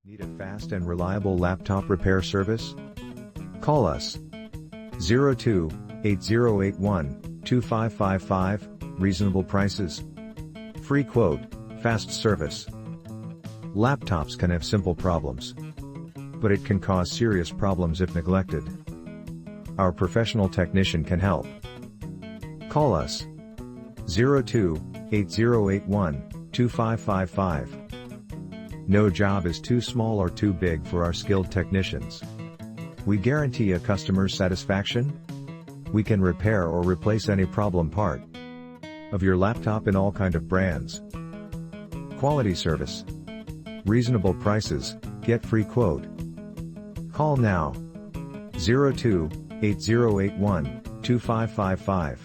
Need a fast and reliable laptop repair service? Call us 02-8081-2555, reasonable prices, free quote, fast service. Laptops can have simple problems, but it can cause serious problems if neglected. Our professional technician can help. Call us 02-8081-2555. No job is too small or too big for our skilled technicians. We guarantee a customer's satisfaction. We can repair or replace any problem part of your laptop in all kind of brands. Quality service, reasonable prices, get free quote. Call now 02-8081-2555.